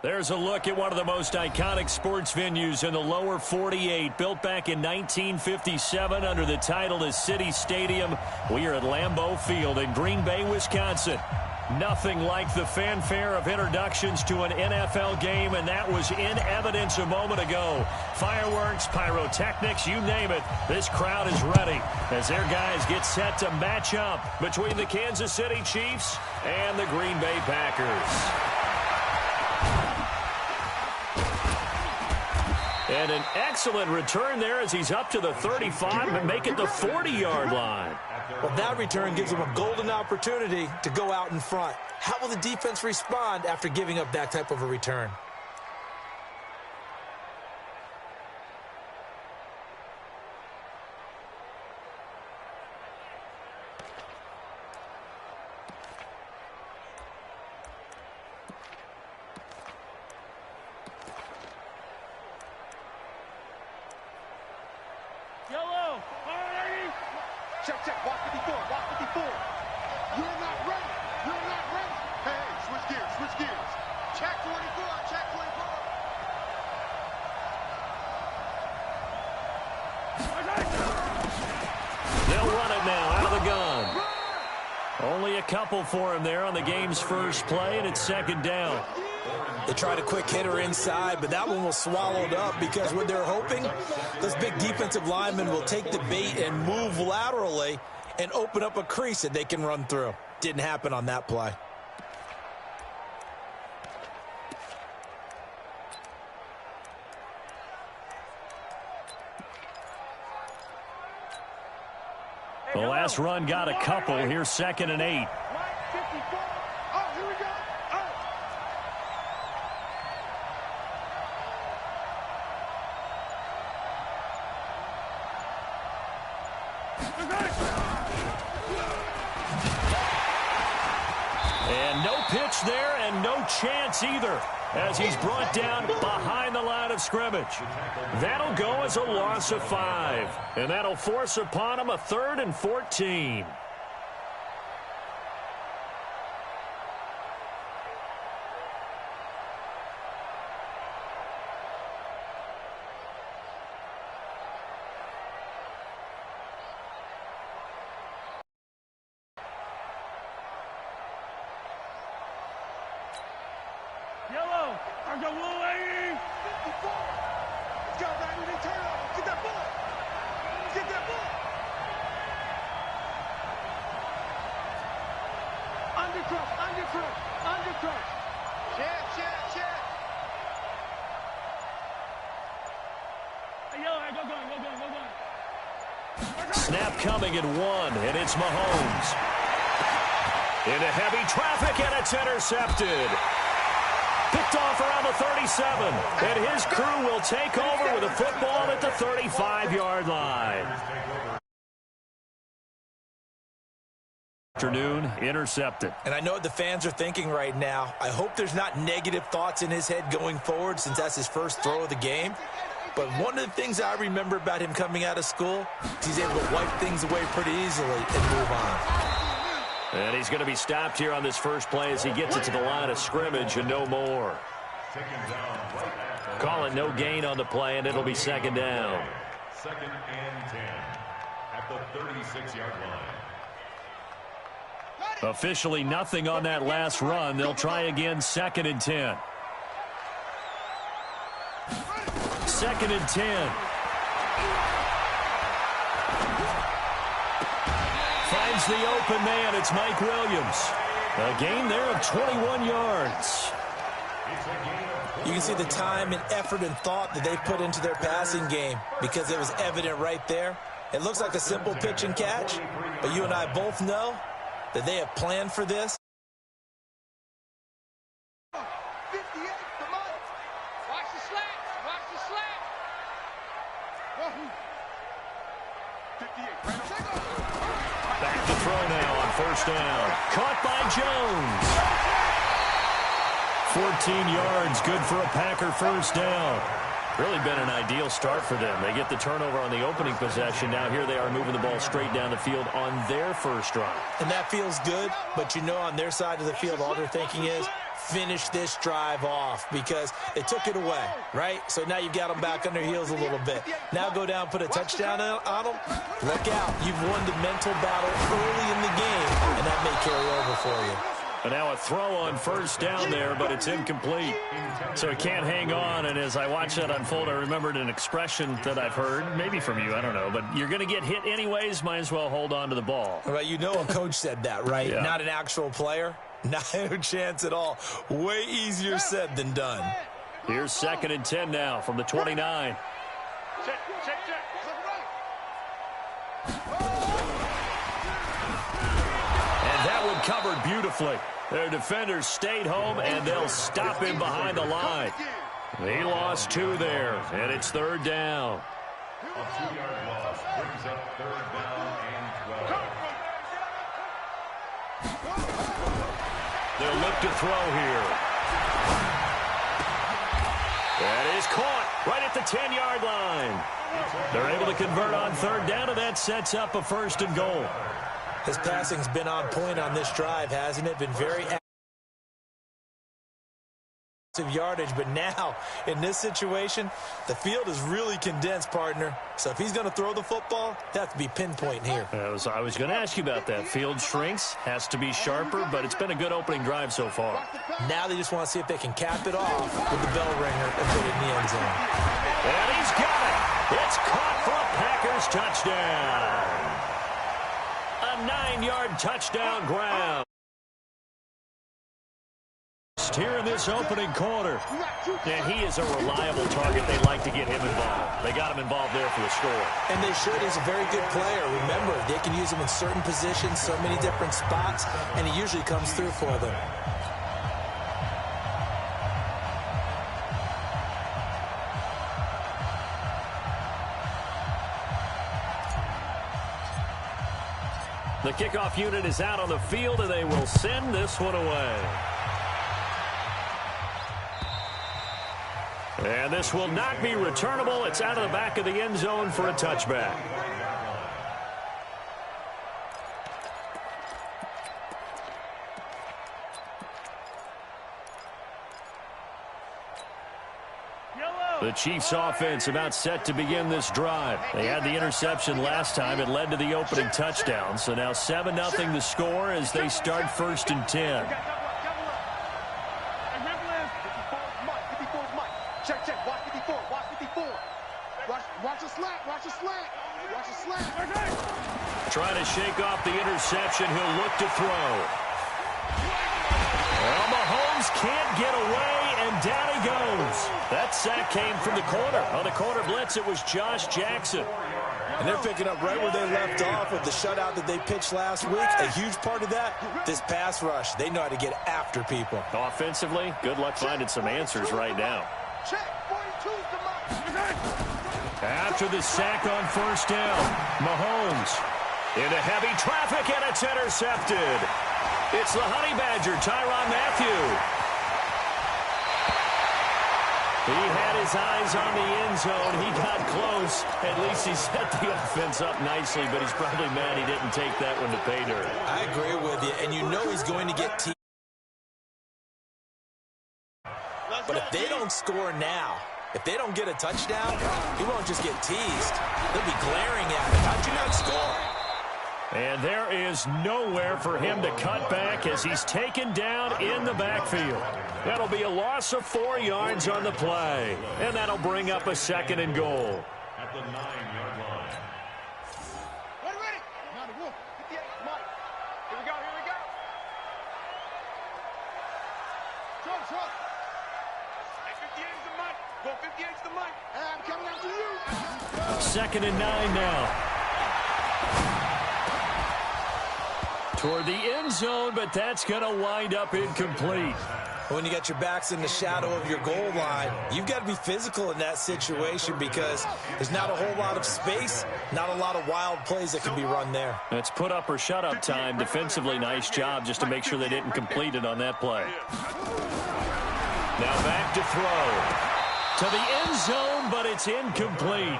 There's a look at one of the most iconic sports venues in the lower 48, built back in 1957 under the title of City Stadium. We are at Lambeau Field in Green Bay, Wisconsin. Nothing like the fanfare of introductions to an NFL game, and that was in evidence a moment ago. Fireworks, pyrotechnics, you name it. This crowd is ready as their guys get set to match up between the Kansas City Chiefs and the Green Bay Packers. And an excellent return there as he's up to the 35 and make it the 40-yard line. Well, that return gives him a golden opportunity to go out in front. How will the defense respond after giving up that type of a return? Check, walk 54, walk 54. You're not ready. You're not ready. Hey, switch gears. Check 24, check 24. They'll run it now out of the gun. Only a couple for him there on the game's first play, and it's second down. They tried a quick hitter inside, but that one was swallowed up because what they're hoping, those big defensive linemen will take the bait and move laterally and open up a crease that they can run through. Didn't happen on that play. The last run got a couple. Here's 2nd and 8. And no pitch there and no chance either as he's brought down behind the line of scrimmage. That'll go as a loss of 5. And that'll force upon him a 3rd and 14. Yellow, I got Will Lady. 54. Go, Randy, turn off. Get that ball. Get that ball. Undercrush. Check. Hey, Yellow, go gun. Snap coming at 1, and it's Mahomes. Into heavy traffic, and it's intercepted. Picked off around the 37, and his crew will take over with a football at the 35-yard line. Afternoon, intercepted. And I know what the fans are thinking right now. I hope there's not negative thoughts in his head going forward since that's his first throw of the game. But one of the things I remember about him coming out of school is he's able to wipe things away pretty easily and move on. And he's going to be stopped here on this first play as he gets it to the line of scrimmage and no more. Call it no gain on the play, and it'll be 2nd down. 2nd and 10 at the 36-yard line. Officially nothing on that last run. They'll try again 2nd and 10. 2nd and 10. Finds the open man. It's Mike Williams. A gain there of 21 yards. You can see the time and effort and thought that they put into their passing game because it was evident right there. It looks like a simple pitch and catch, but you and I both know that they have planned for this. 58 for Mike. Watch the slant. 58. Back to throw now on 1st down. Caught by Jones. 14 yards, good for a Packer 1st down. Really been an ideal start for them. They get the turnover on the opening possession. Now here they are moving the ball straight down the field on their first drive. And that feels good, but you know on their side of the field all they're thinking is finish this drive off because they took it away, right? So now you've got them back on their heels a little bit. Now go down, put a touchdown on them. Look out. You've won the mental battle early in the game, and that may carry over for you. And now a throw on first down there, but it's incomplete. So he can't hang on, and as I watch that unfold, I remembered an expression that I've heard, maybe from you, I don't know, but you're going to get hit anyways, might as well hold on to the ball. Well, you know a coach said that, right? Yeah. Not an actual player. Not a chance at all. Way easier said than done. Here's 2nd and 10 now from the 29. Check. And that one covered beautifully. Their defenders stayed home, and they'll stop him behind the line. He lost 2 there, and it's 3rd down. A 2-yard loss brings up 3rd down and 12. They'll look to throw here. That is caught right at the 10-yard line. They're able to convert on 3rd down, and that sets up a 1st and goal. His passing's been on point on this drive, hasn't it? Been very yardage, but now in this situation the field is really condensed, partner. So if he's going to throw the football, it has to be pinpoint here. I was going to ask you about that. Field shrinks, has to be sharper, but it's been a good opening drive so far. Now they just want to see if they can cap it off with the bell ringer and put it in the end zone. And he's got it. It's caught for a Packers touchdown. A 9-yard touchdown ground. Here in this opening quarter. And he is a reliable target. They like to get him involved. They got him involved there for the score. And they should. He's a very good player. Remember, they can use him in certain positions, so many different spots, and he usually comes through for them. The kickoff unit is out on the field, and they will send this one away. And this will not be returnable. It's out of the back of the end zone for a touchback. The Chiefs offense about set to begin this drive. They had the interception last time. It led to the opening touchdown. So now 7-0 the score as they start 1st and 10. Check. Watch 54. Watch the slant. Trying to shake off the interception. He'll look to throw. Well, Mahomes can't get away, and down he goes. That sack came from the corner. On the corner blitz, it was Josh Jackson. And they're picking up right where they left off with the shutout that they pitched last week. A huge part of that, this pass rush. They know how to get after people. Offensively, good luck finding some answers right now. Check. 42's the mark. After the sack on 1st down, Mahomes into heavy traffic, and it's intercepted. It's the Honey Badger, Tyrann Mathieu. He had his eyes on the end zone. He got close. At least he set the offense up nicely, but he's probably mad he didn't take that one to pay dirt. I agree with you, and you know he's going to get teased. But if they don't score now, if they don't get a touchdown, he won't just get teased. They'll be glaring at him. How'd you not score? And there is nowhere for him to cut back as he's taken down in the backfield. That'll be a loss of 4 yards on the play. And that'll bring up a 2nd and goal. At the 9-yard line. Ready. Now the wolf. 58, Mike. Here we go. Trump. Hey, 58's the Mike. Go, 58's the Mike. I'm coming after you. 2nd and 9 now. Toward the end zone, but that's going to wind up incomplete. When you got your backs in the shadow of your goal line, you've got to be physical in that situation because there's not a whole lot of space, not a lot of wild plays that can be run there. It's put up or shut up time. Defensively, nice job just to make sure they didn't complete it on that play. Now back to throw. To the end zone, but it's incomplete.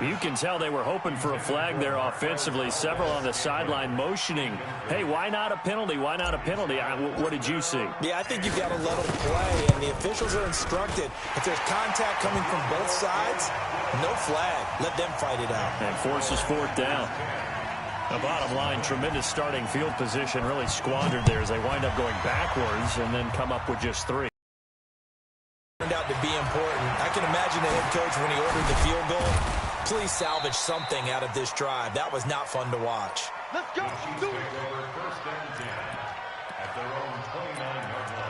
You can tell they were hoping for a flag there offensively. Several on the sideline motioning, hey, why not a penalty? Why not a penalty? What did you see? Yeah, I think you've got to let them play, and the officials are instructed. If there's contact coming from both sides, no flag. Let them fight it out. And forces fourth down. The bottom line, tremendous starting field position, really squandered there as they wind up going backwards and then come up with just 3. Turned out to be important. I can imagine the head coach when he ordered the field goal. Please salvage something out of this drive. That was not fun to watch. Let's go. Do it. First and 10 at their own 29-yard line.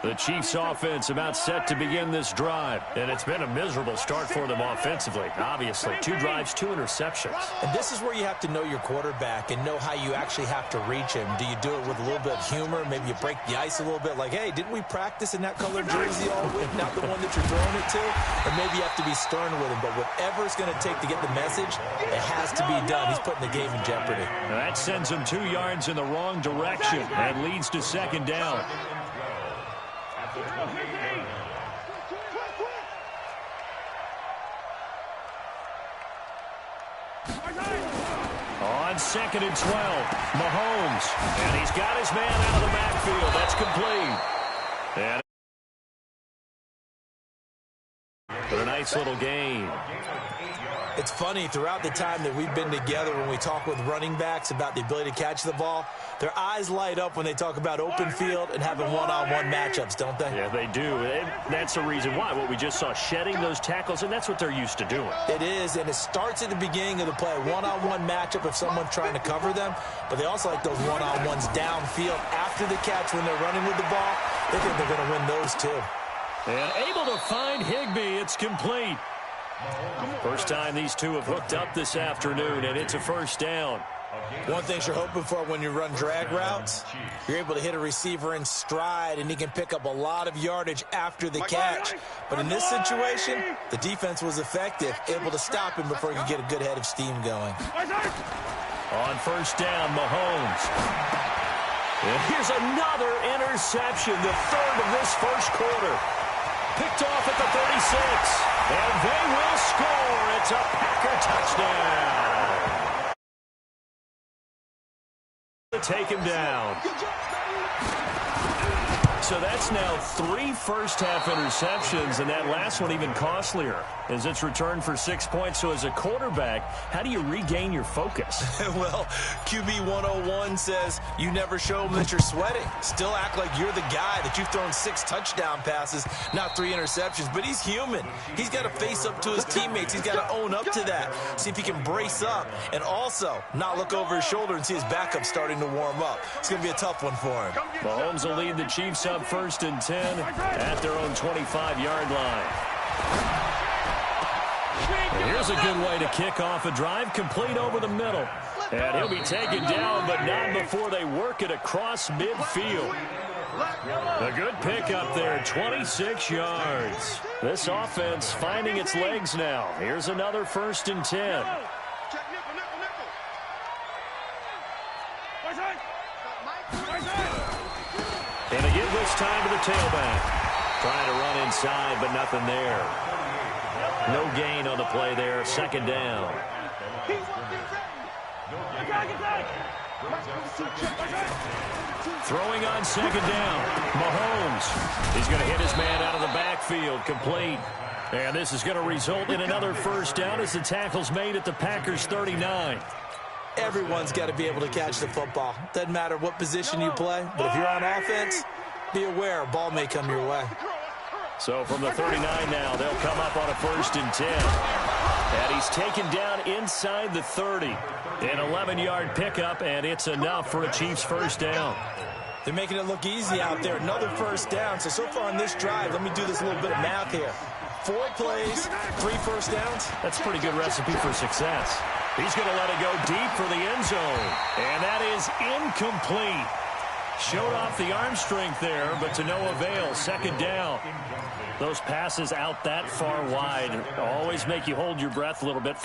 The Chiefs offense about set to begin this drive, and it's been a miserable start for them offensively. Obviously, 2 drives, 2 interceptions. And this is where you have to know your quarterback and know how you actually have to reach him. Do you do it with a little bit of humor? Maybe you break the ice a little bit like, hey, didn't we practice in that colored jersey all week? Not the one that you're throwing it to? Or maybe you have to be stern with him. But whatever it's going to take to get the message, it has to be done. He's putting the game in jeopardy. That sends him 2 yards in the wrong direction and leads to second down. On 2nd and 12, Mahomes, and he's got his man out of the backfield. That's complete. And for a nice little gain. It's funny, throughout the time that we've been together, when we talk with running backs about the ability to catch the ball, their eyes light up when they talk about open field and having one-on-one matchups, don't they? Yeah, they do. And that's the reason why. What we just saw, shedding those tackles, and that's what they're used to doing. It is, and it starts at the beginning of the play. One-on-one matchup if someone's trying to cover them, but they also like those one-on-ones downfield after the catch when they're running with the ball. They think they're going to win those too. And able to find Higbee. It's complete. First time these two have hooked up this afternoon, and it's a first down. One thing you're hoping for when you run drag routes, you're able to hit a receiver in stride, and he can pick up a lot of yardage after the catch. But in this situation, the defense was effective, able to stop him before he could get a good head of steam going. On first down, Mahomes. And here's another interception, the 3rd of this first quarter. Picked off at the 36. And they will score. It's a Packer touchdown. Take him down. So that's now 3 first-half interceptions, and that last one even costlier as it's returned for 6 points. So as a quarterback, how do you regain your focus? Well, QB 101 says you never show them that you're sweating. Still act like you're the guy, that you've thrown 6 touchdown passes, not 3 interceptions. But he's human. He's got to face up to his teammates. He's got to own up to that. See if he can brace up and also not look over his shoulder and see his backup starting to warm up. It's going to be a tough one for him. Mahomes will lead the Chiefs up 1st and 10 at their own 25-yard line. And here's a good way to kick off a drive, complete over the middle. And he'll be taken down, but not before they work it across midfield. A good pickup there, 26 yards. This offense finding its legs now. Here's another 1st and 10. And they give this time to the tailback. Trying to run inside, but nothing there. No gain on the play there. 2nd down. Throwing on 2nd down. Mahomes. He's going to hit his man out of the backfield. Complete. And this is going to result in another first down as the tackle's made at the Packers' 39. Everyone's got to be able to catch the football. Doesn't matter what position you play, but if you're on offense, be aware a ball may come your way. So from the 39 now, they'll come up on a 1st and 10. And he's taken down inside the 30. An 11-yard pickup, and it's enough for a Chiefs first down. They're making it look easy out there. Another first down. So far on this drive, let me do this little bit of math here. 4 plays, 3 first downs. That's a pretty good recipe for success. He's going to let it go deep for the end zone. And that is incomplete. Showed off the arm strength there, but to no avail. 2nd down. Those passes out that far wide always make you hold your breath a little bit.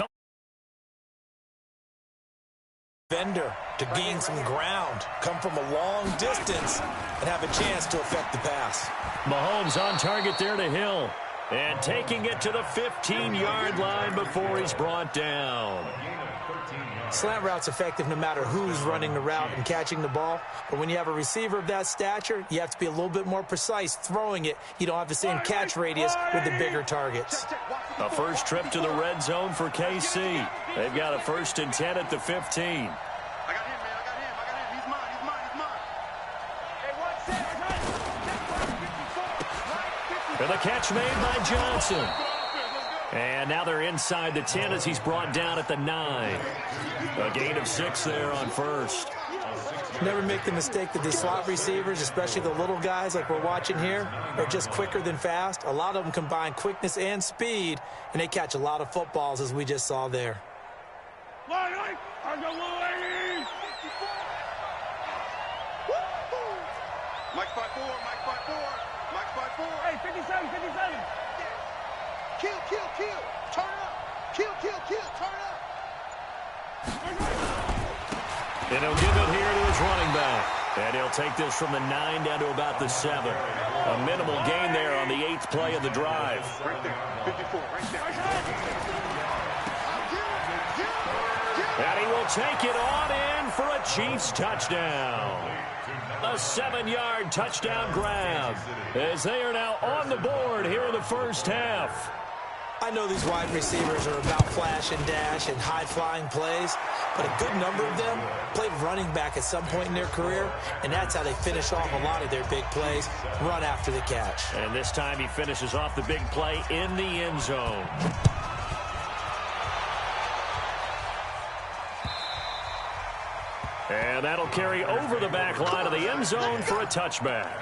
defender to gain some ground, come from a long distance, and have a chance to affect the pass. Mahomes on target there to Hill. And taking it to the 15-yard line before he's brought down. Slant route's effective no matter who's running the route and catching the ball. But when you have a receiver of that stature, you have to be a little bit more precise throwing it. You don't have the same catch radius with the bigger targets. A first trip to the red zone for KC. They've got a 1st and 10 at the 15. I got him, man. I got him. He's mine. And the catch made by Johnson. And now they're inside the 10 as he's brought down at the 9. A gain of 6 there on first. Never make the mistake that these slot receivers, especially the little guys like we're watching here, are just quicker than fast. A lot of them combine quickness and speed, and they catch a lot of footballs, as we just saw there. Mike 5-4. Hey, 57. Kill. Turn up. Kill. Turn up. And he'll give it here to his running back. And he'll take this from the 9 down to about the 7. A minimal gain there on the 8th play of the drive. Right there. 54. Right there. And he will take it on in for a Chiefs touchdown. A 7-yard touchdown grab as they are now on the board here in the first half. I know these wide receivers are about flash and dash and high-flying plays, but a good number of them played running back at some point in their career, and that's how they finish off a lot of their big plays, run after the catch. And this time he finishes off the big play in the end zone. And that'll carry over the back line of the end zone for a touchback.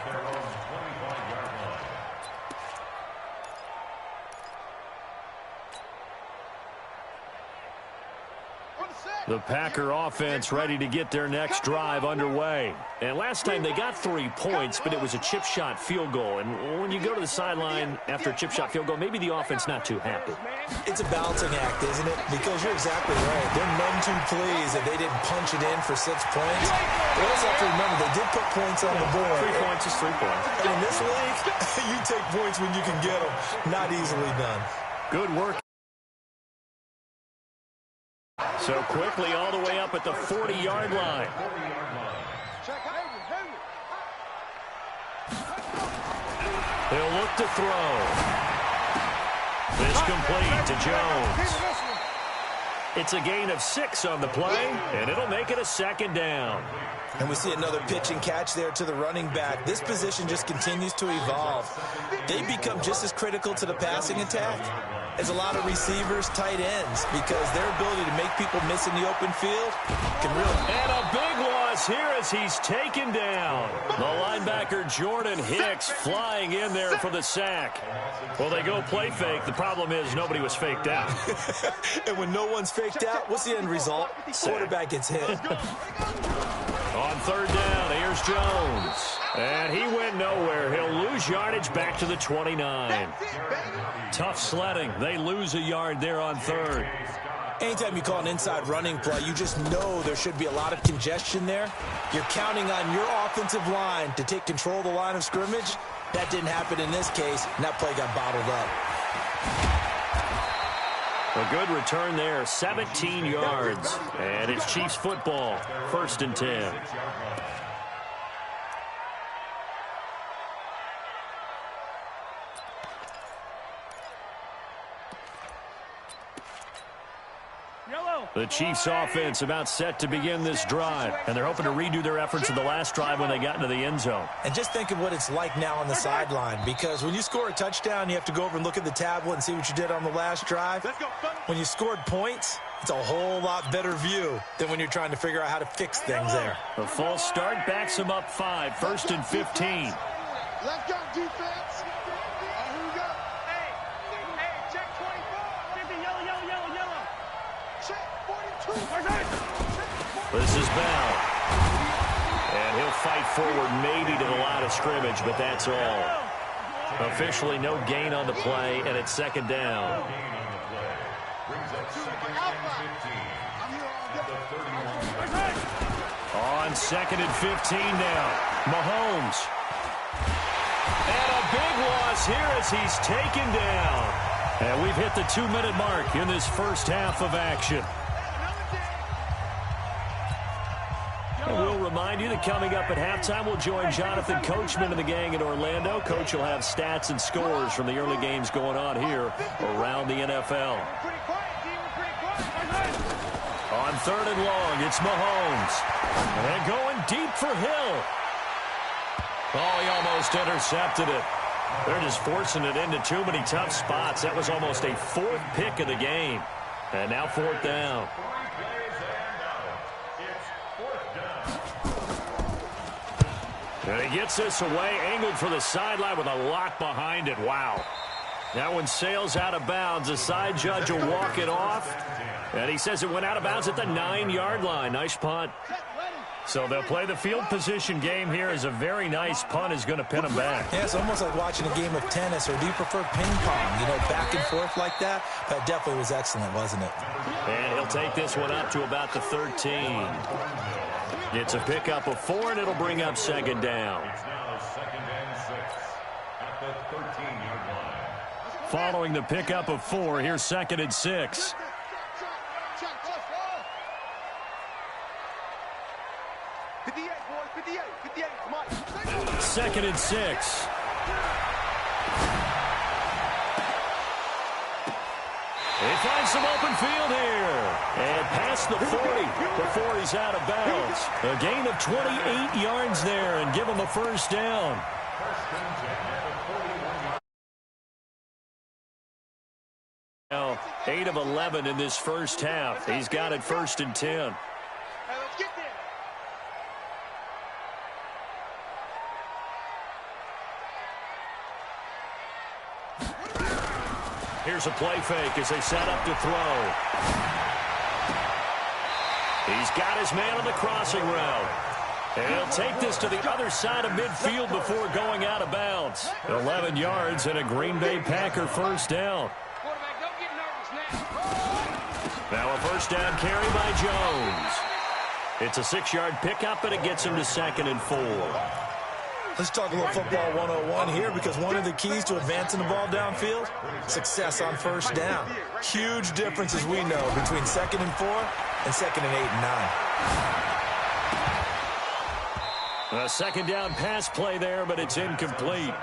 The Packer offense ready to get their next drive underway. And last time they got 3 points, but it was a chip shot field goal. And when you go to the sideline after a chip shot field goal, maybe the offense not too happy. It's a balancing act, isn't it? Because you're exactly right. They're none too pleased that they didn't punch it in for 6 points. But also have to remember, they did put points on the board. 3 points is 3 points. And in this league, you take points when you can get them. Not easily done. Good work. So quickly all the way up at the 40-yard line. He'll look to throw. This complete to Jones. It's a gain of 6 on the play, and it'll make it a 2nd down. And we see another pitch and catch there to the running back. This position just continues to evolve. They become just as critical to the passing attack as a lot of receivers, tight ends, because their ability to make people miss in the open field can really... And a big loss here as he's taken down. The linebacker Jordan Hicks flying in there for the sack. Well, they go play fake. The problem is nobody was faked out. And when no one's faked out, what's the end result? Quarterback gets hit. On 3rd down, here's Jones. And he went nowhere. He'll lose yardage back to the 29. Tough sledding. They lose a yard there on 3rd. Anytime you call an inside running play, you just know there should be a lot of congestion there. You're counting on your offensive line to take control of the line of scrimmage. That didn't happen in this case, and that play got bottled up. A good return there, 17 yards. And it's Chiefs football, 1st and 10. The Chiefs offense about set to begin this drive, and they're hoping to redo their efforts in the last drive when they got into the end zone. And just think of what it's like now on the sideline, because when you score a touchdown, you have to go over and look at the tablet and see what you did on the last drive. When you scored points, it's a whole lot better view than when you're trying to figure out how to fix things there. The false start backs them up 5, 1st and 15. Let's go, defense. Here we go. Hey, check 24. 50, yellow. Check 42. This is Bell. And he'll fight forward maybe to the line of scrimmage, but that's all. Officially no gain on the play, and it's 2nd down. On 2nd and 15 now. Mahomes. And a big loss here as he's taken down. And we've hit the 2-minute mark in this first half of action. And we'll remind you that coming up at halftime, we'll join Jonathan Coachman and the gang in Orlando. Coach will have stats and scores from the early games going on here around the NFL. On 3rd and long, it's Mahomes. And going deep for Hill. Oh, he almost intercepted it. They're just forcing it into too many tough spots. That was almost a 4th pick of the game. And now 4th down. And he gets this away, angled for the sideline with a lot behind it. Wow. That one sails out of bounds. The side judge will walk it off. And he says it went out of bounds at the 9-yard line. Nice punt. So they'll play the field position game here as a very nice punt is going to pin them back. Yeah, it's almost like watching a game of tennis, or do you prefer ping pong? You know, back and forth like that? That definitely was excellent, wasn't it? And he'll take this one up to about the 13. It's a pickup of 4, and it'll bring up 2nd down. It's now 2nd and 6 at the 13-yard line. Following the pickup of 4, here's 2nd and 6. 2nd and 6. He finds some open field here. And past the 40 before he's out of bounds. A gain of 28 yards there and give him a 1st down. Now 8 of 11 in this first half. He's got it 1st and 10. Here's a play fake as they set up to throw. He's got his man on the crossing route. And he'll take this to the other side of midfield before going out of bounds. 11 yards and a Green Bay Packer 1st down. Now a 1st down carry by Jones. It's a 6-yard pickup, and it gets him to 2nd and 4. Let's talk a little football 101 here, because one of the keys to advancing the ball downfield, success on 1st down. Huge difference, as we know, between 2nd and 4 and 2nd and 8 and 9. A 2nd down pass play there, but it's incomplete.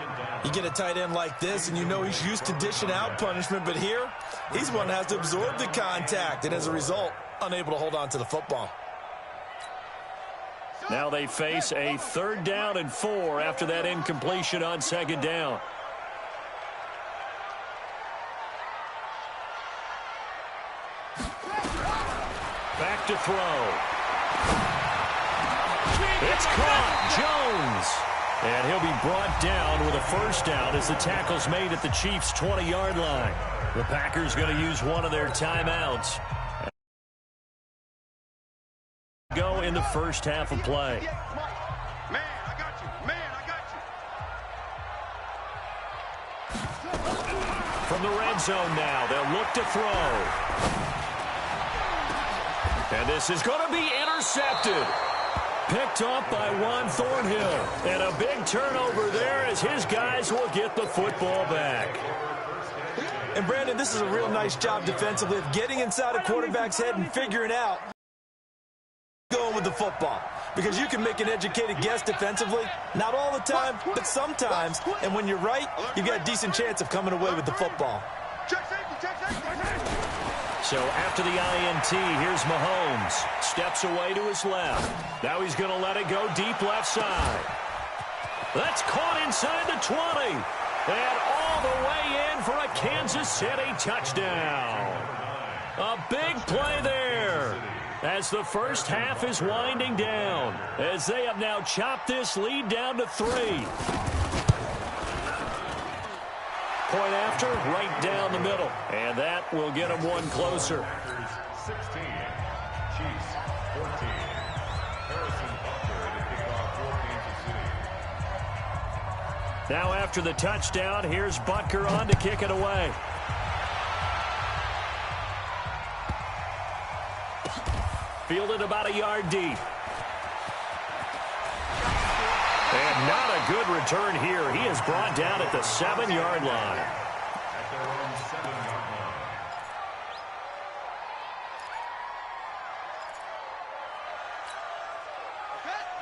You get a tight end like this, and you know he's used to dishing out punishment, but here, he's one that has to absorb the contact, and as a result, unable to hold on to the football. Now they face a 3rd down and 4 after that incompletion on 2nd down. Back to throw. It's caught. Jones. And he'll be brought down with a 1st down as the tackle's made at the Chiefs' 20-yard line. The Packers going to use one of their timeouts. Go in the first half of play. Man, I got you. Man, I got you. From the red zone now, they'll look to throw. And this is going to be intercepted. Picked off by Juan Thornhill. And a big turnover there as his guys will get the football back. And Brandon, this is a real nice job defensively of getting inside a quarterback's head and figuring out going with the football, because you can make an educated guess defensively, not all the time, but sometimes, and when you're right, you've got a decent chance of coming away with the football. So after the INT, here's Mahomes. Steps away to his left. Now he's going to let it go deep left side. That's caught inside the 20. And all the way in for a Kansas City touchdown. A big play there as the first half is winding down, as they have now chopped this lead down to 3. Point after, right down the middle. And that will get them one closer. 16, Chiefs 14. Harrison Butker to kick off for Kansas City. Now after the touchdown, here's Butker on to kick it away. fielded about a yard deep. And not a good return here. He is brought down at the 7-yard line. At their own 7-yard line.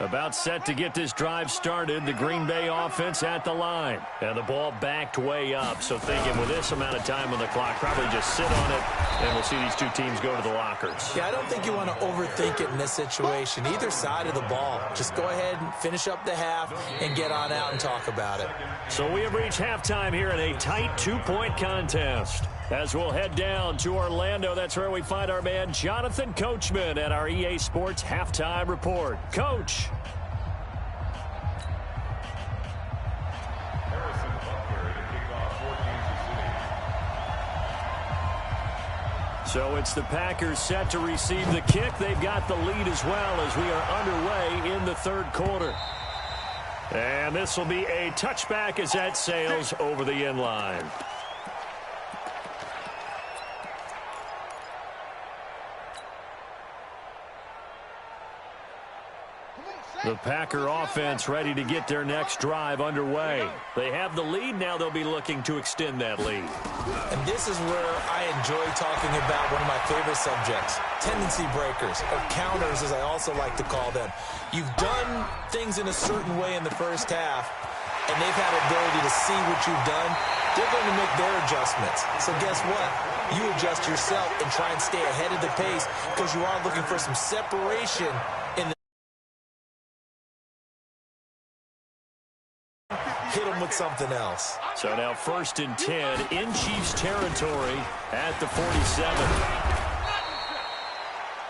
About set to get this drive started. The Green Bay offense at the line. And the ball backed way up. So thinking with this amount of time on the clock, probably just sit on it, and we'll see these two teams go to the lockers. Yeah, I don't think you want to overthink it in this situation. Either side of the ball. Just go ahead and finish up the half and get on out and talk about it. So we have reached halftime here in a tight 2-point contest. As we'll head down to Orlando, that's where we find our man Jonathan Coachman at our EA Sports Halftime Report. Coach. Harrison Butker to kick off for Kansas City. So it's the Packers set to receive the kick. They've got the lead as well as we are underway in the third quarter. And this will be a touchback as that sails over the end line. The Packer offense ready to get their next drive underway. They have the lead. Now they'll be looking to extend that lead. And this is where I enjoy talking about one of my favorite subjects, tendency breakers, or counters as I also like to call them. You've done things in a certain way in the first half, and they've had the ability to see what you've done. They're going to make their adjustments. So guess what? You adjust yourself and try and stay ahead of the pace because you are looking for some separation in the hit them with something else. So now 1st and 10 in Chiefs territory at the 47.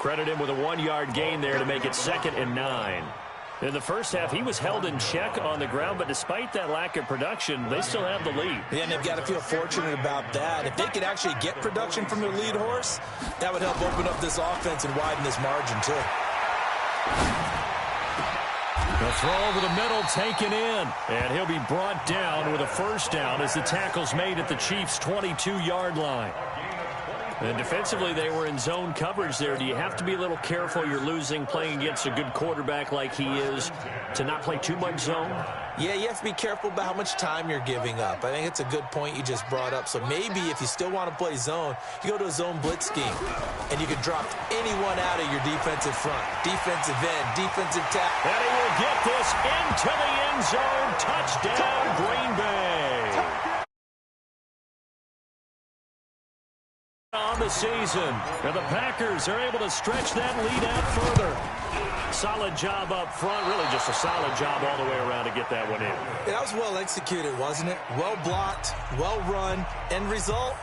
Credit him with a 1-yard gain there to make it 2nd and 9. In the first half, he was held in check on the ground, but despite that lack of production, they still have the lead. Yeah, and they've got to feel fortunate about that. If they could actually get production from their lead horse, that would help open up this offense and widen this margin too. The throw over the middle taken in, and he'll be brought down with a first down as the tackle's made at the Chiefs' 22-yard line. And defensively, they were in zone coverage there. Do you have to be a little careful? You're losing, playing against a good quarterback like he is, to not play too much zone? Yeah, you have to be careful about how much time you're giving up. I think it's a good point you just brought up. So maybe if you still want to play zone, you go to a zone blitz scheme, and you can drop anyone out of your defensive front, defensive end, defensive tackle. And he will get this into the end zone. Touchdown, Green Bay. On the season, and the Packers are able to stretch that lead out further. Solid job up front, really just a solid job all the way around to get that one in. That was well executed, wasn't it? Well blocked, well run, end result,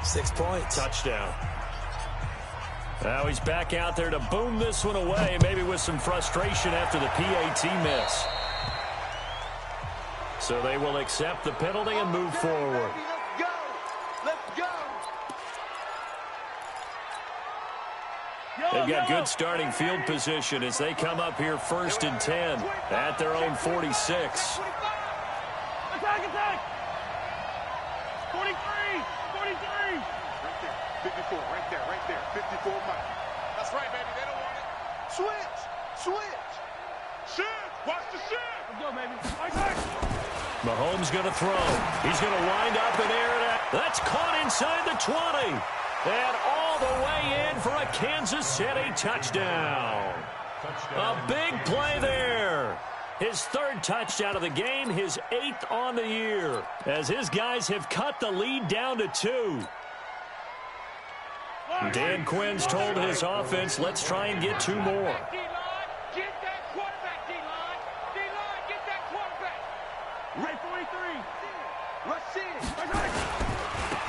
6 points. Touchdown. Now he's back out there to boom this one away, maybe with some frustration after the PAT miss. So they will accept the penalty and move forward. They've got good starting field position as they come up here 1st and 10 at their own 46. Attack, attack! 43, 43! Right there, 54, right there, 54 Mike. That's right, baby, they don't want it. Switch! Shift, watch the shift! Let's go, baby. Attack! Mahomes going to throw. He's going to wind up and air it out. That's caught inside the 20. And all the way in for a Kansas City touchdown. A big play there. His 3rd touchdown of the game, his 8th on the year, as his guys have cut the lead down to 2. Dan Quinn's told his offense, let's try and get 2 more. D-line, get that quarterback, D-line. D-line, get that quarterback. Right 43. Let's see it. Attack!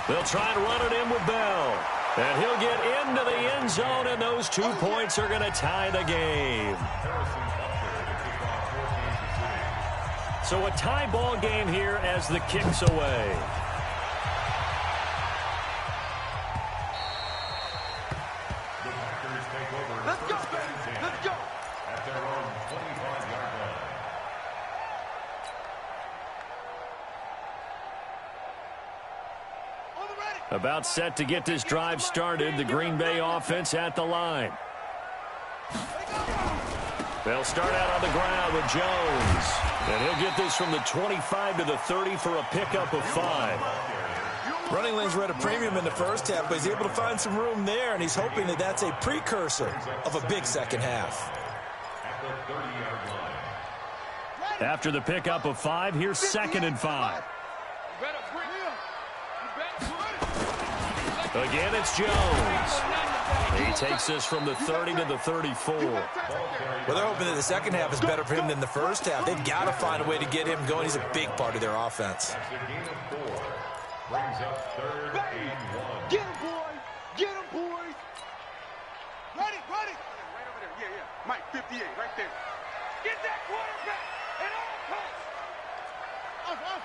They'll try and run it in with Bell. And he'll get into the end zone, and those 2 points are going to tie the game. Harrison Butker to kick off for Kansas City. So a tie ball game here as the kick's away. The Packers take over. Let's go, 1st and 10 let's go. At their own 25-yard line. About set to get this drive started, the Green Bay offense at the line. They'll start out on the ground with Jones. And he'll get this from the 25 to the 30 for a pickup of 5. Running lanes were at a premium in the first half, but he's able to find some room there, and he's hoping that that's a precursor of a big second half. After the pickup of 5, here's 2nd and 5. Again, it's Jones. He takes this from the 30 to the 34. Well, they're hoping that the second half is better for him than the first half. They've got to find a way to get him going. He's a big part of their offense. Brings up 3rd and 1. Get him, boys! Get him, boys! Ready, ready! Right over there. Yeah, yeah. Mike, 58, right there. Get that quarterback at all costs. Off.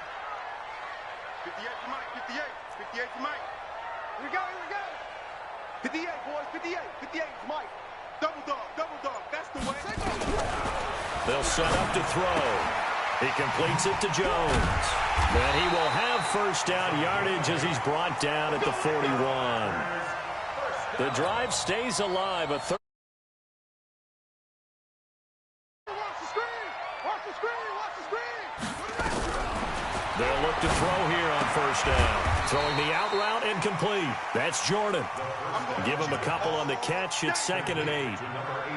58 for Mike, 58. 58 for Mike. Here we go, here we go. 58, boys, 58. 58 for Mike. Double dog. That's the way. They'll set up to throw. He completes it to Jones. And he will have first down yardage as he's brought down at the 41. The drive stays alive. Watch the screen! Watch the screen! Watch the screen! They'll look to throw here on first down. Throwing the out route incomplete. That's Jordan. Give him a couple on the catch. It's 2nd and 8.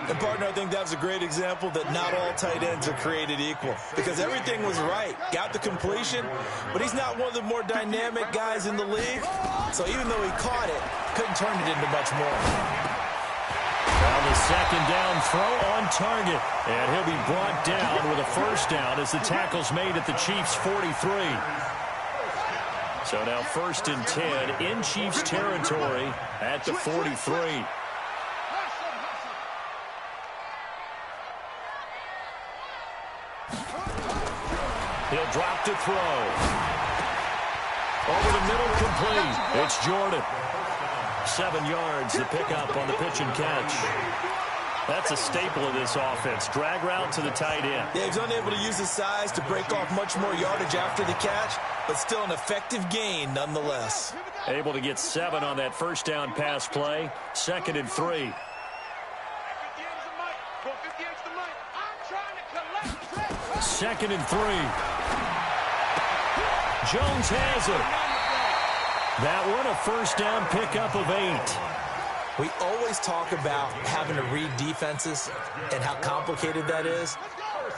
And, partner, I think that was a great example that not all tight ends are created equal, because everything was right. Got the completion, but he's not one of the more dynamic guys in the league. So even though he caught it, couldn't turn it into much more. On the 2nd down throw on target. And he'll be brought down with a first down as the tackle's made at the Chiefs' 43. So now 1st and 10 in Chiefs territory at the 43. He'll drop to throw. Over the middle, complete. It's Jordan. 7 yards, the pickup on the pitch and catch. That's a staple of this offense. Drag route to the tight end. Yeah, he's unable to use his size to break off much more yardage after the catch, but still an effective gain nonetheless. Able to get 7 on that first down pass play. 2nd and 3. 2nd and 3. Jones has it. That one a first down pickup of 8. We always talk about having to read defenses and how complicated that is.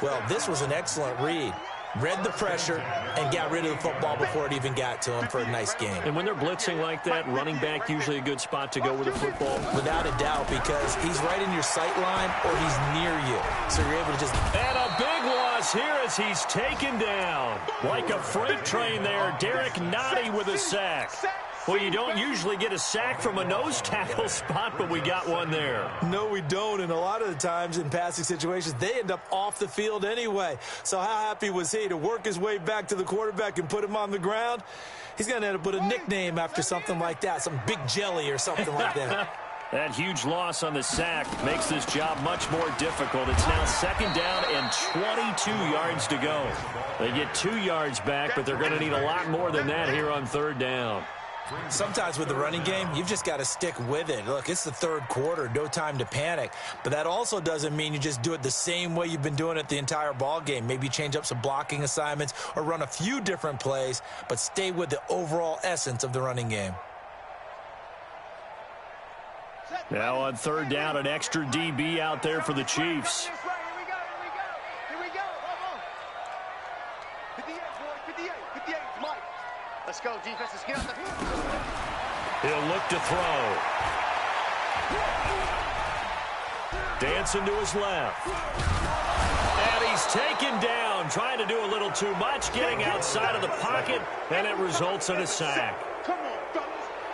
Well, this was an excellent read. Read the pressure and got rid of the football before it even got to him for a nice game. And when they're blitzing like that, running back usually a good spot to go with the football? Without a doubt, because he's right in your sight line or he's near you. So you're able to just... And a big loss here as he's taken down. Like a freight train there, Derek Nottie with a sack. Well, you don't usually get a sack from a nose tackle spot, but we got one there. No, we don't, and a lot of the times in passing situations, they end up off the field anyway. So how happy was he to work his way back to the quarterback and put him on the ground? He's going to end up with a nickname after something like that, some Big Jelly or something like that. That huge loss on the sack makes this job much more difficult. It's now 2nd down and 22 yards to go. They get 2 yards back, but they're going to need a lot more than that here on 3rd down. Sometimes with the running game, you've just got to stick with it. Look, it's the 3rd quarter, no time to panic. But that also doesn't mean you just do it the same way you've been doing it the entire ball game. Maybe change up some blocking assignments or run a few different plays, but stay with the overall essence of the running game. Now on 3rd down, an extra DB out there for the Chiefs. Here we go. 58, boys, 58. 58 is Mike. Let's go, defense. Let's get out the... He'll look to throw. Dancing to his left. And he's taken down, trying to do a little too much, getting outside of the pocket, and it results in a sack. Come on, fellas.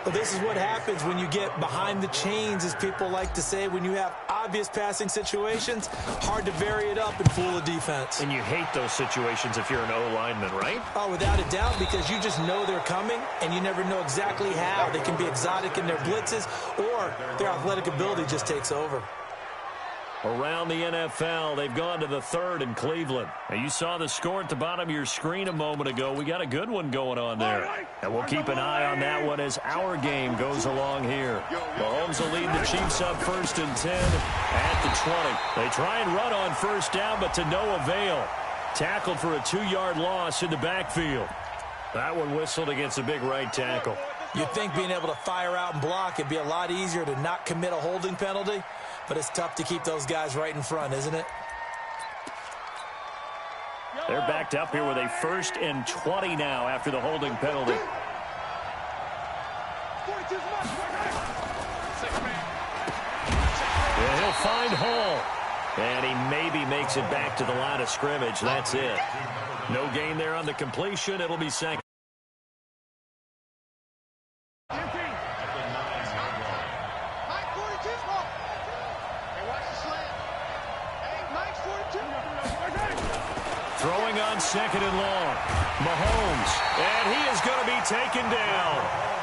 Well, this is what happens when you get behind the chains, as people like to say. When you have obvious passing situations, hard to vary it up and fool a defense. And you hate those situations if you're an O-lineman, right? Oh, without a doubt, because you just know they're coming, and you never know exactly how. They can be exotic in their blitzes, or their athletic ability just takes over. Around the NFL, they've gone to the third in Cleveland. Now, you saw the score at the bottom of your screen a moment ago. We got a good one going on there. And we'll keep an eye on that one as our game goes along here. Mahomes will lead the Chiefs up 1st and 10 at the 20. They try and run on first down, but to no avail. Tackled for a 2-yard loss in the backfield. That one whistled against a big right tackle. You'd think being able to fire out and block it'd be a lot easier to not commit a holding penalty, but it's tough to keep those guys right in front, isn't it? They're backed up here with a 1st and 20 now after the holding penalty. And he'll find Hall. And he maybe makes it back to the line of scrimmage. That's it. No gain there on the completion. It'll be second. Throwing on 2nd and long. Mahomes. And he is going to be taken down.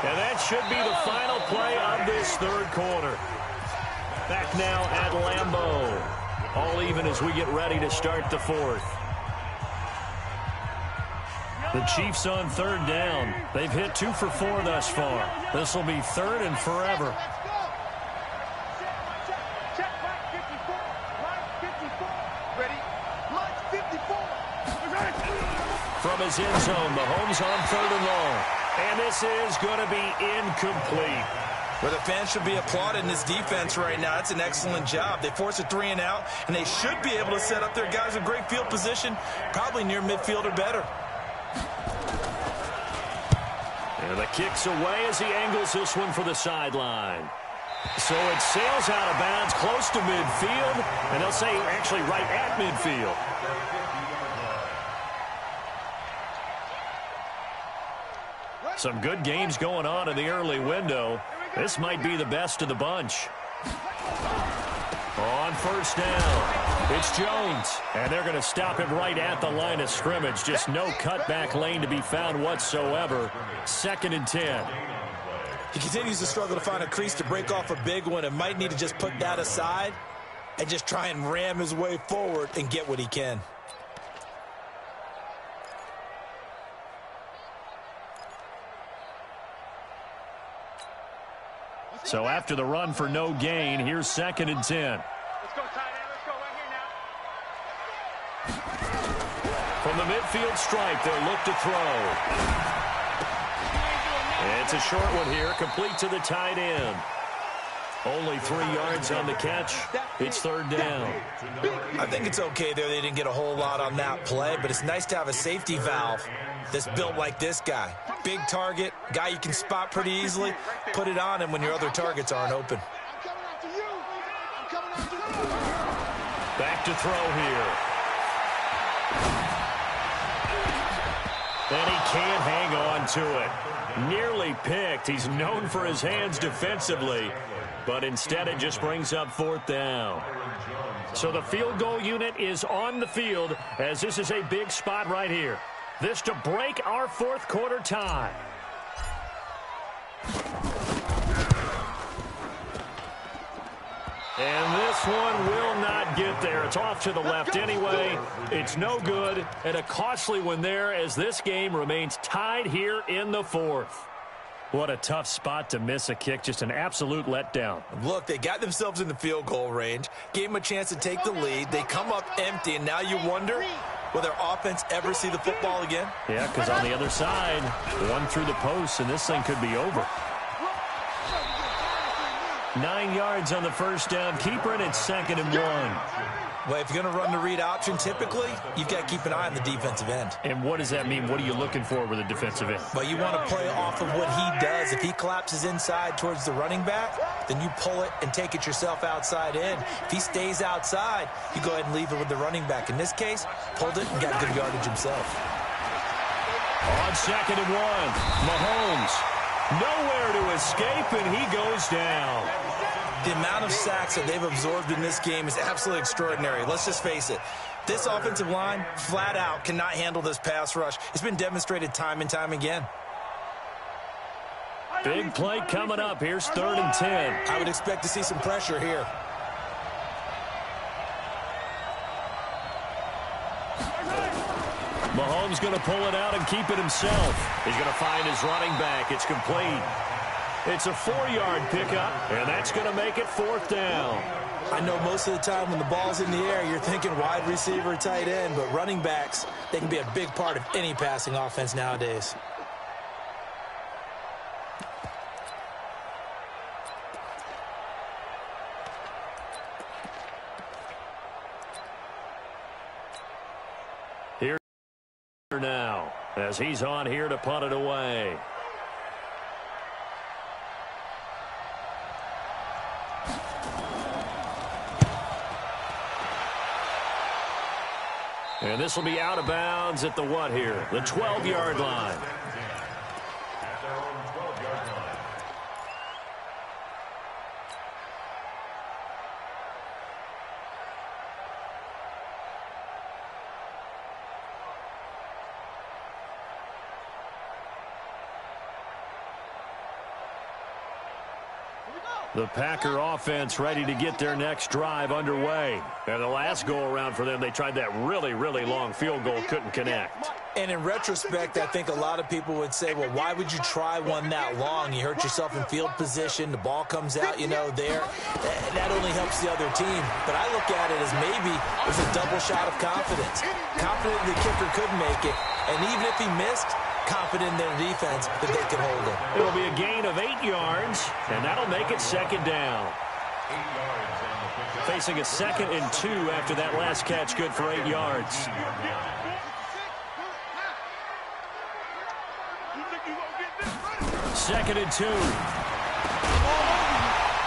And that should be the final play of this 3rd quarter. Back now at Lambeau. All even as we get ready to start the 4th. The Chiefs on 3rd down. They've hit 2 for 4 thus far. This will be 3rd and forever. From his end zone, Mahomes on 3rd and long. And this is going to be incomplete. Well, the fans should be applauding this defense right now. It's an excellent job. They force a 3 and out, and they should be able to set up their guys in great field position, probably near midfield or better. And the kick's away as he angles this one for the sideline. So it sails out of bounds close to midfield, and they'll say actually right at midfield. Some good games going on in the early window. This might be the best of the bunch. On 1st down, it's Jones. And they're going to stop him right at the line of scrimmage. Just no cutback lane to be found whatsoever. 2nd and 10. He continues to struggle to find a crease to break off a big one and might need to just put that aside and just try and ram his way forward and get what he can. So after the run for no gain, here's 2nd and 10. Let's go, tight end. Let's go right here now. From the midfield stripe, they'll look to throw. It's a short one here, complete to the tight end. Only 3 yards on the catch. It's 3rd down. I think it's okay there. They didn't get a whole lot on that play, but it's nice to have a safety valve that's built like this guy. Big target, guy you can spot pretty easily. Put it on him when your other targets aren't open. Back to throw here. And he can't hang on to it. Nearly picked. He's known for his hands defensively, but instead it just brings up 4th down. So the field goal unit is on the field as this is a big spot right here. This to break our 4th quarter tie. And this one will not get there. It's off to the left anyway. It's no good, and a costly one there as this game remains tied here in the 4th. What a tough spot to miss a kick. Just an absolute letdown. Look, they got themselves in the field goal range, gave them a chance to take the lead. They come up empty, and now you wonder, will their offense ever see the football again? Yeah, because on the other side, one through the post, and this thing could be over. 9 yards on the 1st down. Keeper, and it's 2nd and 1. Well, if you're going to run the read option, typically, you've got to keep an eye on the defensive end. And what does that mean? What are you looking for with a defensive end? Well, you want to play off of what he does. If he collapses inside towards the running back, then you pull it and take it yourself outside in. If he stays outside, you go ahead and leave it with the running back. In this case, pulled it and got good yardage himself. On 2nd and 1, Mahomes nowhere to escape, and he goes down. The amount of sacks that they've absorbed in this game is absolutely extraordinary. Let's just face it. This offensive line, flat out, cannot handle this pass rush. It's been demonstrated time and time again. Big play coming up. Here's 3rd and 10. I would expect to see some pressure here. Mahomes going to pull it out and keep it himself. He's going to find his running back. It's complete. It's a 4-yard pickup, and that's going to make it 4th down. I know most of the time when the ball's in the air, you're thinking wide receiver, tight end, but running backs, they can be a big part of any passing offense nowadays. Here now, as he's on here to punt it away. And this will be out of bounds at the what here? The 12-yard line. At their own 12-yard line. The Packer offense ready to get their next drive underway. And the last go-around for them, they tried that really, really long field goal, couldn't connect. And in retrospect, I think a lot of people would say, well, why would you try one that long? You hurt yourself in field position. The ball comes out, there. That only helps the other team. But I look at it as maybe it was a double shot of confidence. Confident the kicker could make it. And even if he missed, confident in their defense that they could hold him. It'll be a gain of 8 yards, and that'll make it 2nd down. 8 yards on the pickup. Facing a 2nd and 2 after that last catch, good for 8 yards. Second and 2.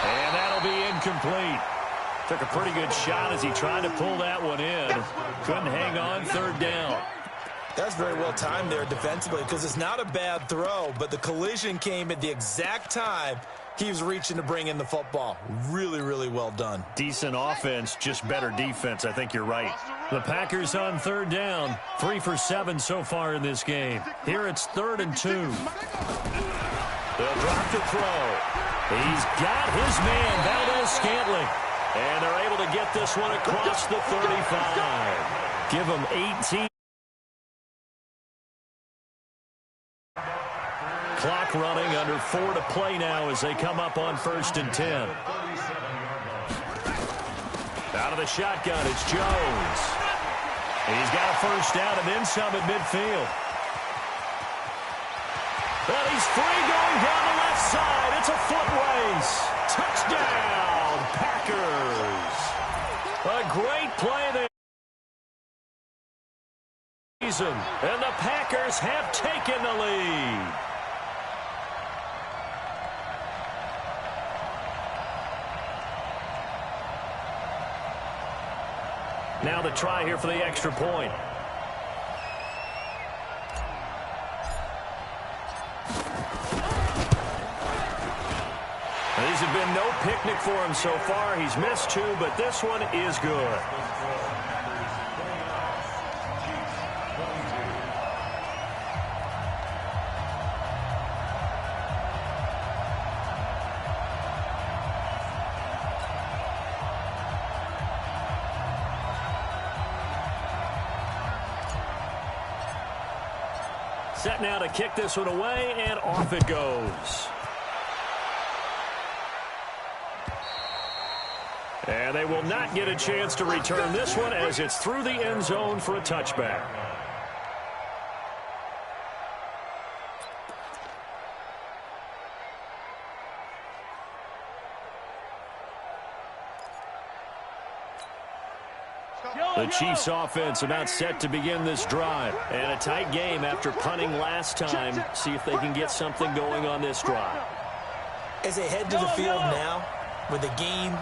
And that'll be incomplete. Took a pretty good shot as he tried to pull that one in. Couldn't hang on, 3rd down. That's very well timed there defensively because it's not a bad throw, but the collision came at the exact time he was reaching to bring in the football. Really, really well done. Decent offense, just better defense. I think you're right. The Packers on 3rd down. 3 for 7 so far in this game. Here it's 3rd and 2. They'll drop the throw. He's got his man, Valdes-Scantling. And they're able to get this one across the 35. Give them 18. Clock running, under 4 to play now as they come up on 1st and 10. Out of the shotgun, it's Jones. He's got a 1st down and then some at midfield. Well, he's free going down the left side. It's a foot race. Touchdown, Packers. A great play there. And the Packers have taken the lead. Now the try here for the extra point. These have been no picnic for him so far. He's missed 2, but this one is good. Set now to kick this one away, and off it goes. And they will not get a chance to return this one as it's through the end zone for a touchback. The Chiefs offense about set to begin this drive. And a tight game after punting last time. See if they can get something going on this drive. As they head to the field now, with the game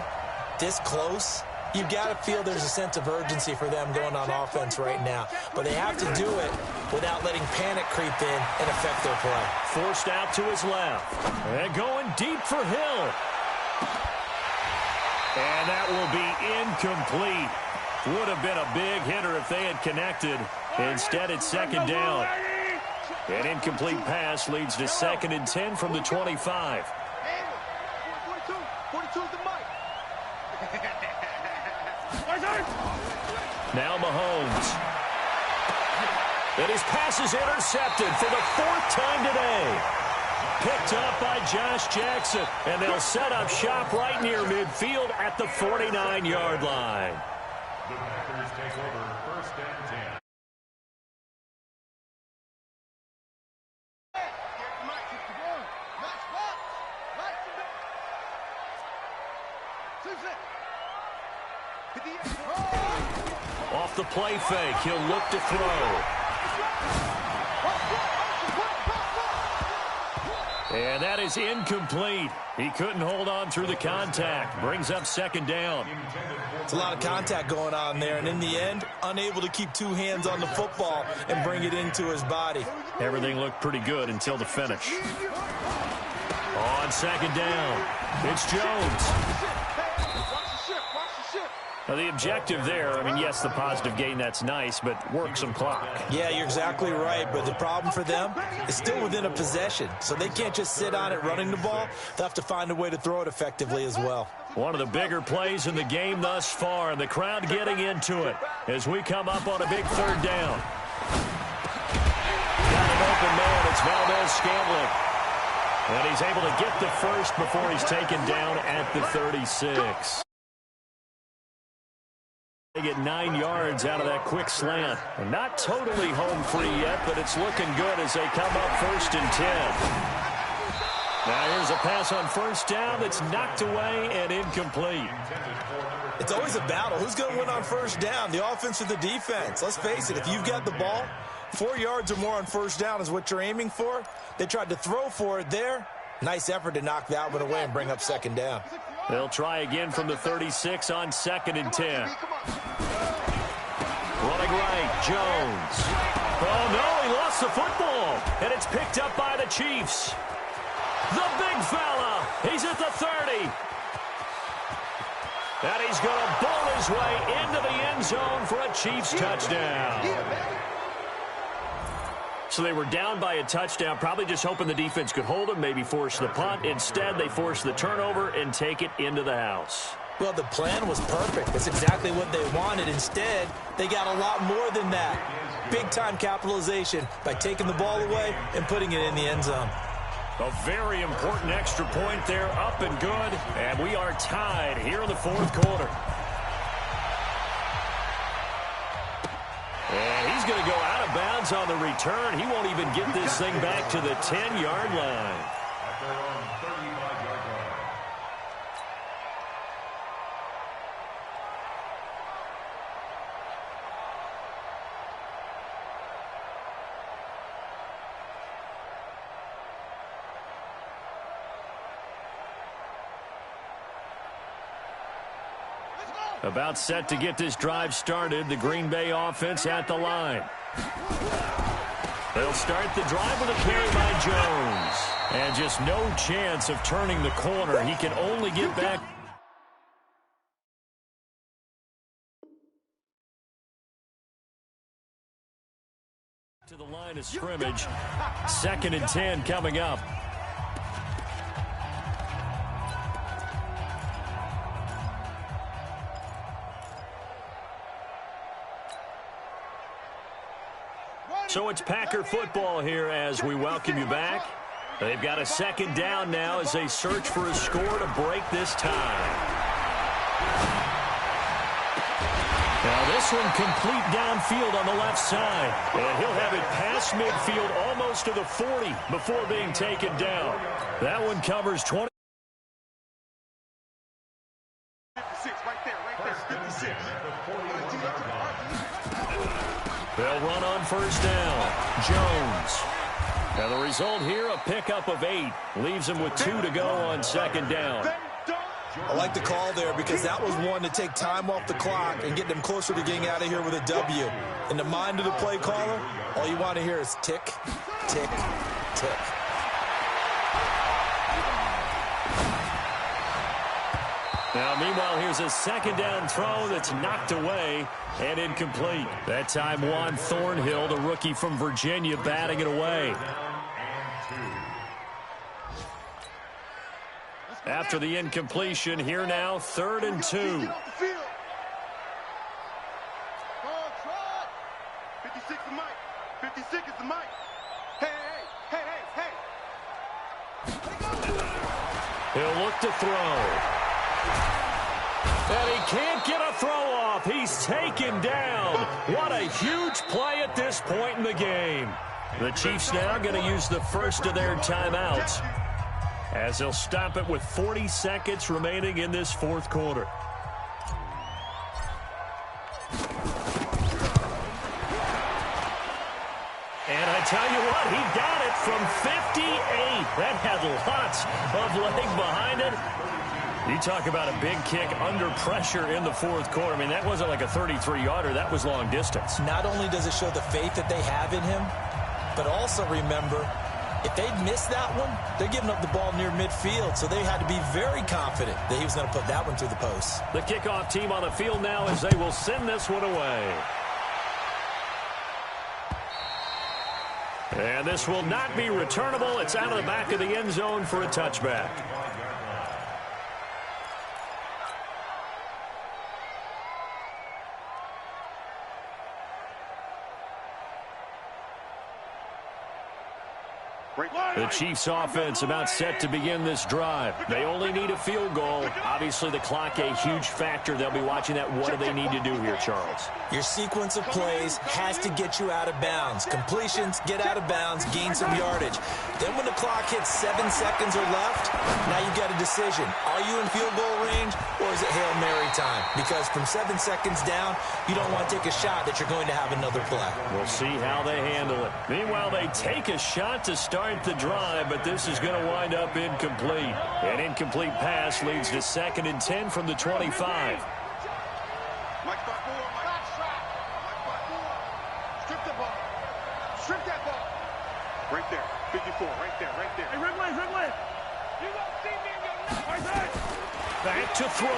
this close, you've got to feel there's a sense of urgency for them going on offense right now. But they have to do it without letting panic creep in and affect their play. Forced out to his left. And going deep for Hill. And that will be incomplete. Would have been a big hitter if they had connected. Instead, it's 2nd down. An incomplete pass leads to 2nd and 10 from the 25. 42 is the mic. Now Mahomes. And his pass is intercepted for the 4th time today. Picked up by Josh Jackson. And they'll set up shop right near midfield at the 49-yard line. The Packers take over 1st and 10. Off the play fake, he'll look to throw. And that is incomplete. He couldn't hold on through the contact. Brings up 2nd down. It's a lot of contact going on there, and in the end, unable to keep 2 hands on the football and bring it into his body. Everything looked pretty good until the finish. On 2nd down, it's Jones. Now, the objective there, I mean, yes, the positive gain, that's nice, but work some clock. Yeah, you're exactly right, but the problem for them is still within a possession, so they can't just sit on it running the ball. They'll have to find a way to throw it effectively as well. One of the bigger plays in the game thus far, and the crowd getting into it as we come up on a big 3rd down. Got an open man, it's Valdez-Scantling. And he's able to get the first before he's taken down at the 36. They get 9 yards out of that quick slant. And not totally home free yet, but it's looking good as they come up 1st and 10. Now here's a pass on 1st down that's knocked away and incomplete. It's always a battle. Who's going to win on 1st down, the offense or the defense? Let's face it, if you've got the ball, 4 yards or more on 1st down is what you're aiming for. They tried to throw for it there. Nice effort to knock that one away and bring up 2nd down. They'll try again from the 36 on 2nd and 10. Running right, Jones. Oh, no, he lost the football. And it's picked up by the Chiefs. The big fella. He's at the 30. And he's going to bowl his way into the end zone for a Chiefs touchdown. So they were down by a touchdown, probably just hoping the defense could hold them, maybe force the punt. Instead, they forced the turnover and take it into the house. Well, the plan was perfect. That's exactly what they wanted. Instead, they got a lot more than that. Big-time capitalization by taking the ball away and putting it in the end zone. A very important extra point there, up and good. And we are tied here in the 4th quarter. And he's going to go out of bounds on the return. He won't even get this thing back to the 10-yard line. At their own 35-yard line. About set to get this drive started. The Green Bay offense at the line. They'll start the drive with a carry by Jones. And just no chance of turning the corner. He can only get back to the line of scrimmage. 2nd and 10 coming up. So it's Packer football here as we welcome you back. They've got a 2nd down now as they search for a score to break this tie. Now this one complete downfield on the left side. And he'll have it past midfield almost to the 40 before being taken down. That one covers 20. 56, right there, 56. They'll run on 1st down. Jones. And the result here, a pickup of 8. Leaves him with 2 to go on 2nd down. I like the call there because that was one to take time off the clock and get them closer to getting out of here with a W. In the mind of the play caller, all you want to hear is tick, tick, tick. Now, meanwhile, here's a 2nd down throw that's knocked away and incomplete. That time, Juan Thornhill, the rookie from Virginia, batting it away. After the incompletion, here now, 3rd and 2. 56 to Mike. He'll look to throw. And he can't get a throw off. He's taken down. What a huge play at this point in the game. The Chiefs now going to use the first of their timeouts as they'll stop it with 40 seconds remaining in this fourth quarter. And I tell you what, he got it from 58. That had lots of leg behind it. You talk about a big kick under pressure in the fourth quarter. I mean, that wasn't like a 33-yarder. That was long distance. Not only does it show the faith that they have in him, but also remember, if they'd missed that one, they're giving up the ball near midfield, so they had to be very confident that he was going to put that one through the post. The kickoff team on the field now as they will send this one away. And this will not be returnable. It's out of the back of the end zone for a touchback. The Chiefs offense about set to begin this drive. They only need a field goal. Obviously, the clock a huge factor. They'll be watching that. What do they need to do here, Charles? Your sequence of plays has to get you out of bounds. Completions, get out of bounds, gain some yardage. Then when the clock hits 7 seconds or left, now you've got a decision. Are you in field goal range or is it Hail Mary time? Because from 7 seconds down, you don't want to take a shot that you're going to have another play. We'll see how they handle it. Meanwhile, they take a shot to start the drive, but this is going to wind up incomplete. An incomplete pass leads to 2nd and 10 from the 25. Mike 5-4, Mike. Mike 5-4. Strip the ball. Strip that ball. Right there. 54. Right there. Right there. Hey, Ridley. You won't see me in your Right there. Back to throw.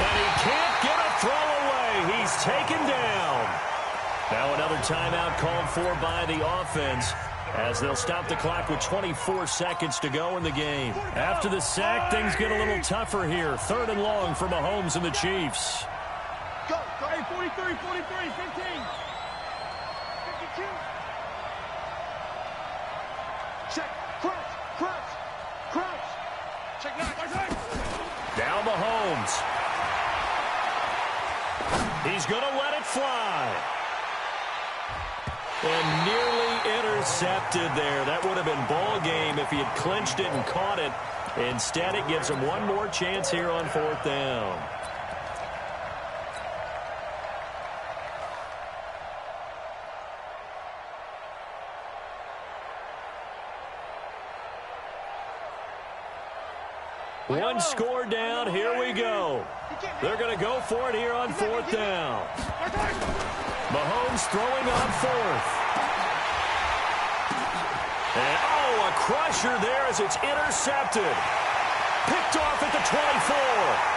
And he can't get a throw away. He's taken down. Now another timeout called for by the offense as they'll stop the clock with 24 seconds to go in the game. After the sack, things get a little tougher here. 3rd and long for Mahomes and the Chiefs. Go. Hey, 43, 15. 52. Check. Crouch. Check 9. Now Mahomes. He's going to let it fly. And nearly intercepted there. That would have been ball game if he had clinched it and caught it. Instead, it gives him one more chance here on 4th down. One score down. Here we go. They're going to go for it here on 4th down. Mahomes throwing on 4th. And, a crusher there as it's intercepted. Picked off at the 24.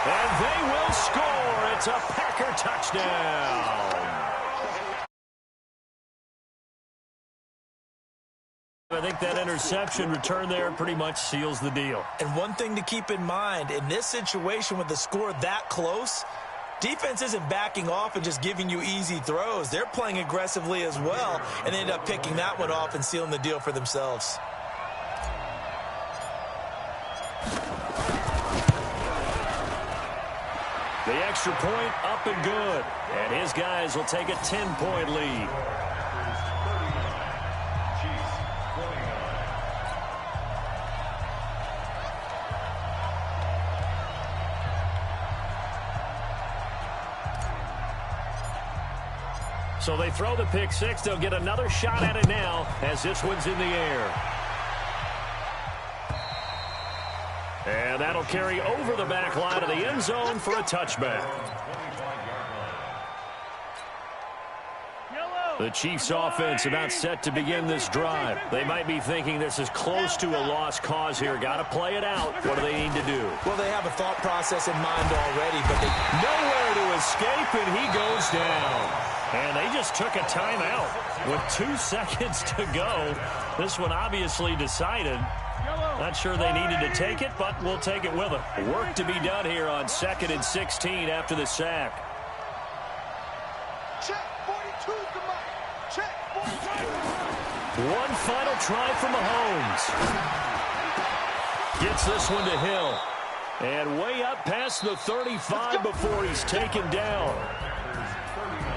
And they will score. It's a Packer touchdown. I think that interception return there pretty much seals the deal. And one thing to keep in mind, in this situation with the score that close, defense isn't backing off and just giving you easy throws. They're playing aggressively as well, and they end up picking that one off and sealing the deal for themselves. The extra point up and good. And his guys will take a 10-point lead. So they throw the pick six. They'll get another shot at it now as this one's in the air. And that'll carry over the back line of the end zone for a touchback. The Chiefs offense about set to begin this drive. They might be thinking this is close to a lost cause here. Got to play it out. What do they need to do? Well, they have a thought process in mind already, but they nowhere to escape, and he goes down. And they just took a timeout with 2 seconds to go. This one obviously decided. Not sure they needed to take it, but we'll take it with them. Work to be done here on 2nd and 16 after the sack. Check. 42 to Mike. Check. 42. One final try for Mahomes. Gets this one to Hill. And way up past the 35 before he's taken down.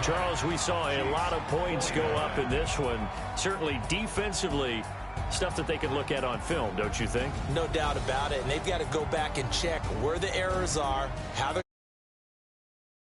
Charles, we saw a lot of points go up in this one. Certainly defensively, stuff that they can look at on film, don't you think? No doubt about it. And they've got to go back and check where the errors are, how they're